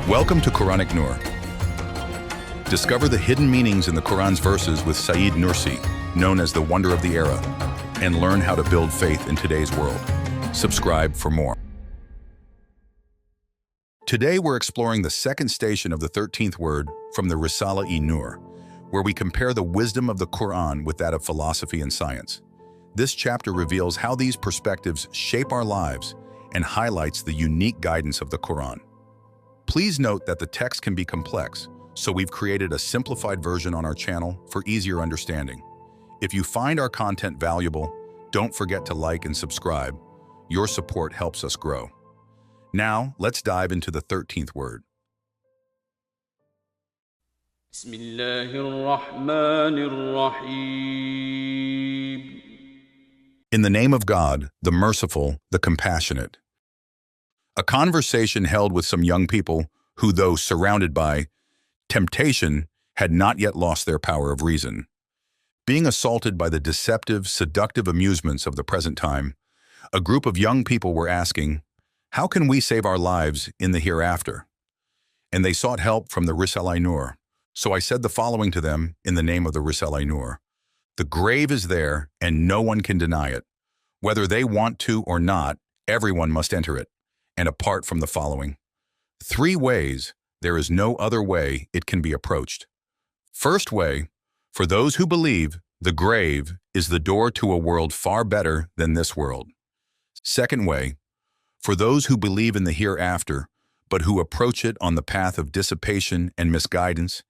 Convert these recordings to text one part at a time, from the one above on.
Welcome to Quranic Nur. Discover the hidden meanings in the Quran's verses with Said Nursi, known as the Wonder of the Era, and learn how to build faith in today's world. Subscribe for more. Today we're exploring the second station of the 13th word from the Risale-i Nur, where we compare the wisdom of the Qur'an with that of philosophy and science. This chapter reveals how these perspectives shape our lives and highlights the unique guidance of the Qur'an. Please note that the text can be complex, so we've created a simplified version on our channel for easier understanding. If you find our content valuable, don't forget to like and subscribe. Your support helps us grow. Now, let's dive into the 13th word. Bismillahir-Rahmanir-Rahim. In the name of God, the merciful, the compassionate. A conversation held with some young people who, though surrounded by temptation, had not yet lost their power of reason. Being assaulted by the deceptive, seductive amusements of the present time, a group of young people were asking, how can we save our lives in the hereafter? And they sought help from the Risale-i Nur. So I said the following to them in the name of the Risale-i Nur. The grave is there, and no one can deny it. Whether they want to or not, everyone must enter it. And apart from the following 3 ways, there is no other way it can be approached. First way, for those who believe, the grave is the door to a world far better than this world. Second way, for those who believe in the hereafter, but who approach it on the path of dissipation and misguidance,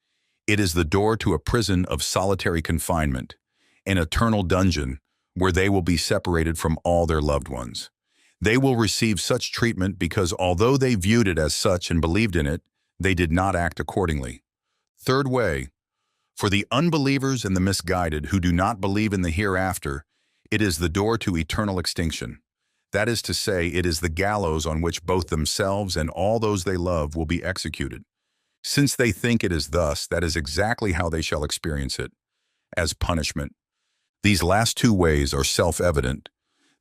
it is the door to a prison of solitary confinement, an eternal dungeon where they will be separated from all their loved ones. They will receive such treatment because although they viewed it as such and believed in it, they did not act accordingly. Third way, for the unbelievers and the misguided who do not believe in the hereafter, it is the door to eternal extinction. That is to say, it is the gallows on which both themselves and all those they love will be executed. Since they think it is thus, that is exactly how they shall experience it, as punishment. These last 2 ways are self-evident.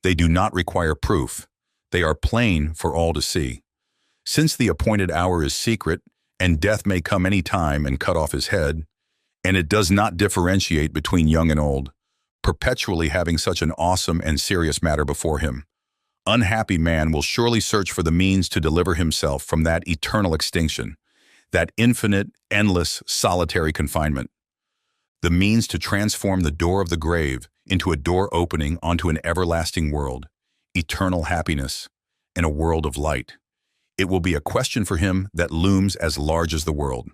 They do not require proof. They are plain for all to see. Since the appointed hour is secret, and death may come any time and cut off his head, and it does not differentiate between young and old, perpetually having such an awesome and serious matter before him, unhappy man will surely search for the means to deliver himself from that eternal extinction, that infinite, endless, solitary confinement. The means to transform the door of the grave into a door opening onto an everlasting world, eternal happiness, and a world of light. It will be a question for him that looms as large as the world.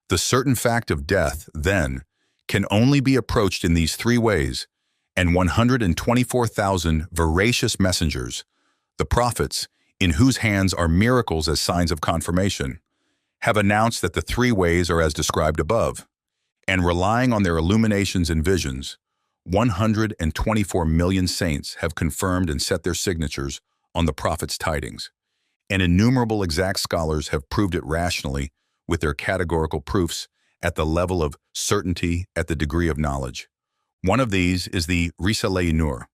The certain fact of death, then, can only be approached in these 3 ways, and 124,000 veracious messengers, the prophets, in whose hands are miracles as signs of confirmation, have announced that the 3 ways are as described above, and relying on their illuminations and visions, 124 million saints have confirmed and set their signatures on the prophet's tidings, and innumerable exact scholars have proved it rationally with their categorical proofs at the level of certainty at the degree of knowledge. One of these is the Risale-i Nur.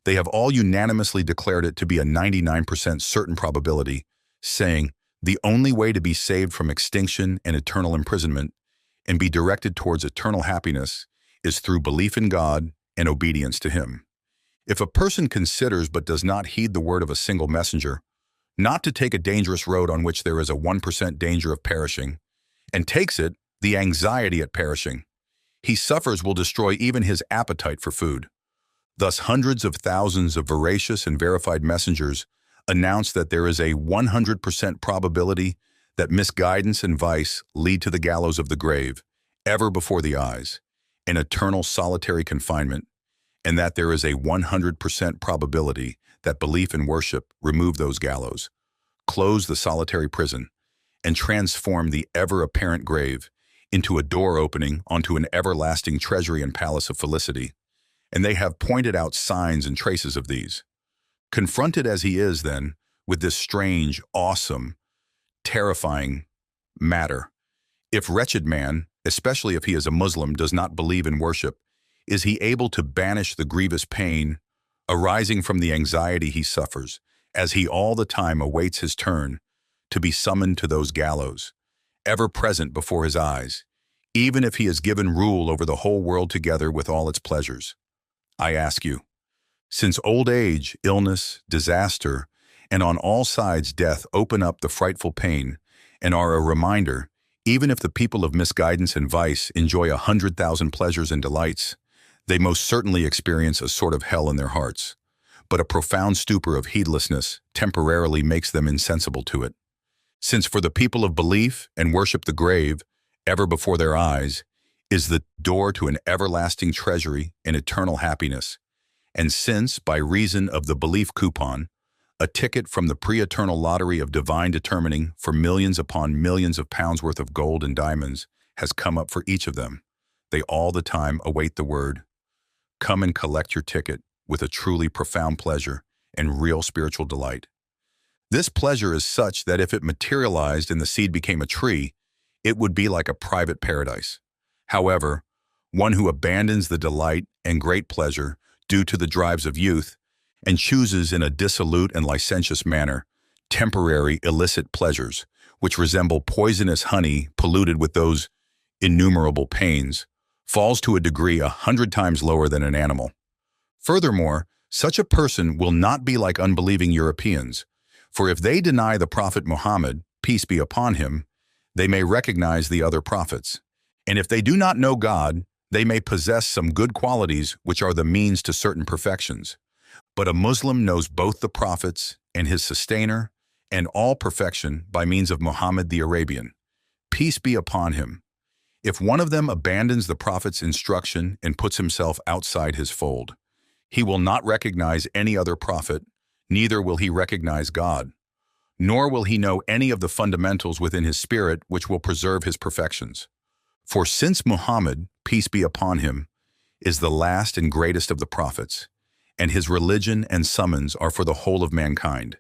They have all unanimously declared it to be a 99% certain probability, saying, the only way to be saved from extinction and eternal imprisonment and be directed towards eternal happiness is through belief in God and obedience to Him. If a person considers but does not heed the word of a single messenger, not to take a dangerous road on which there is a 1% danger of perishing, and takes it, the anxiety at perishing, he suffers will destroy even his appetite for food. Thus hundreds of thousands of veracious and verified messengers announce that there is a 100% probability that misguidance and vice lead to the gallows of the grave, ever before the eyes, an eternal solitary confinement, and that there is a 100% probability that belief and worship remove those gallows, close the solitary prison, and transform the ever-apparent grave into a door opening onto an everlasting treasury and palace of felicity. And they have pointed out signs and traces of these. Confronted as he is, then, with this strange, awesome, terrifying matter, if wretched man, especially if he is a Muslim, does not believe in worship, is he able to banish the grievous pain arising from the anxiety he suffers, as he all the time awaits his turn to be summoned to those gallows, ever present before his eyes, even if he has given rule over the whole world together with all its pleasures. I ask you, since old age, illness, disaster, and on all sides death open up the frightful pain and are a reminder, even if the people of misguidance and vice enjoy 100,000 pleasures and delights, they most certainly experience a sort of hell in their hearts. But a profound stupor of heedlessness temporarily makes them insensible to it. Since for the people of belief and worship the grave, ever before their eyes, is the door to an everlasting treasury and eternal happiness, and since, by reason of the belief coupon, a ticket from the pre-eternal lottery of divine determining for millions upon millions of pounds worth of gold and diamonds has come up for each of them, they all the time await the word, "Come and collect your ticket," with a truly profound pleasure and real spiritual delight. This pleasure is such that if it materialized and the seed became a tree, it would be like a private paradise. However, one who abandons the delight and great pleasure due to the drives of youth and chooses in a dissolute and licentious manner temporary illicit pleasures, which resemble poisonous honey polluted with those innumerable pains, falls to a degree 100 times lower than an animal. Furthermore, such a person will not be like unbelieving Europeans, for if they deny the Prophet Muhammad, peace be upon him, they may recognize the other prophets. And if they do not know God, they may possess some good qualities which are the means to certain perfections. But a Muslim knows both the prophets and his sustainer and all perfection by means of Muhammad the Arabian. Peace be upon him. If one of them abandons the prophet's instruction and puts himself outside his fold, he will not recognize any other prophet, neither will he recognize God, nor will he know any of the fundamentals within his spirit which will preserve his perfections. For since Muhammad, peace be upon him, is the last and greatest of the prophets, and his religion and summons are for the whole of mankind,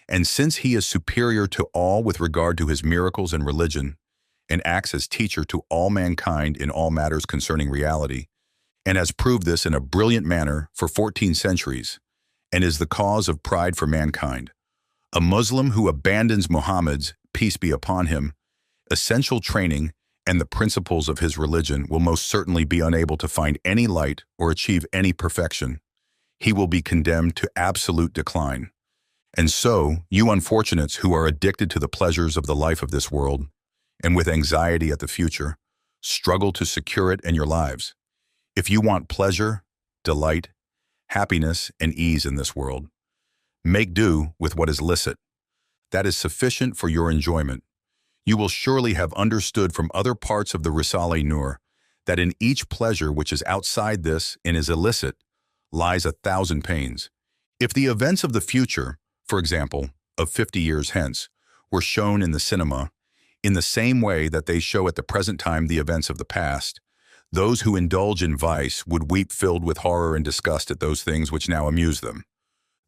and since he is superior to all with regard to his miracles and religion, and acts as teacher to all mankind in all matters concerning reality, and has proved this in a brilliant manner for 14 centuries, and is the cause of pride for mankind. A Muslim who abandons Muhammad's, peace be upon him, essential training and the principles of his religion will most certainly be unable to find any light or achieve any perfection. He will be condemned to absolute decline. And so, you unfortunates who are addicted to the pleasures of the life of this world, and with anxiety at the future, struggle to secure it in your lives. If you want pleasure, delight, happiness, and ease in this world, make do with what is licit. That is sufficient for your enjoyment. You will surely have understood from other parts of the Risale-i Nur that in each pleasure which is outside this and is illicit lies 1,000 pains. If the events of the future, for example, of 50 years hence, were shown in the cinema, in the same way that they show at the present time the events of the past, those who indulge in vice would weep filled with horror and disgust at those things which now amuse them.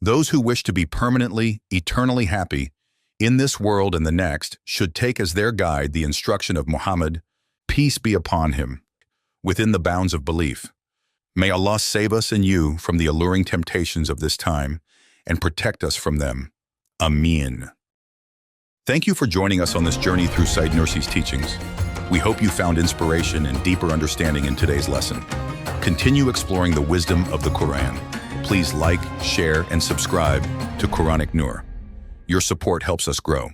Those who wish to be permanently, eternally happy in this world and the next should take as their guide the instruction of Muhammad, peace be upon him, within the bounds of belief. May Allah save us and you from the alluring temptations of this time and protect us from them. Ameen. Thank you for joining us on this journey through Said Nursi's teachings. We hope you found inspiration and deeper understanding in today's lesson. Continue exploring the wisdom of the Qur'an. Please like, share, and subscribe to Quranic Nur. Your support helps us grow.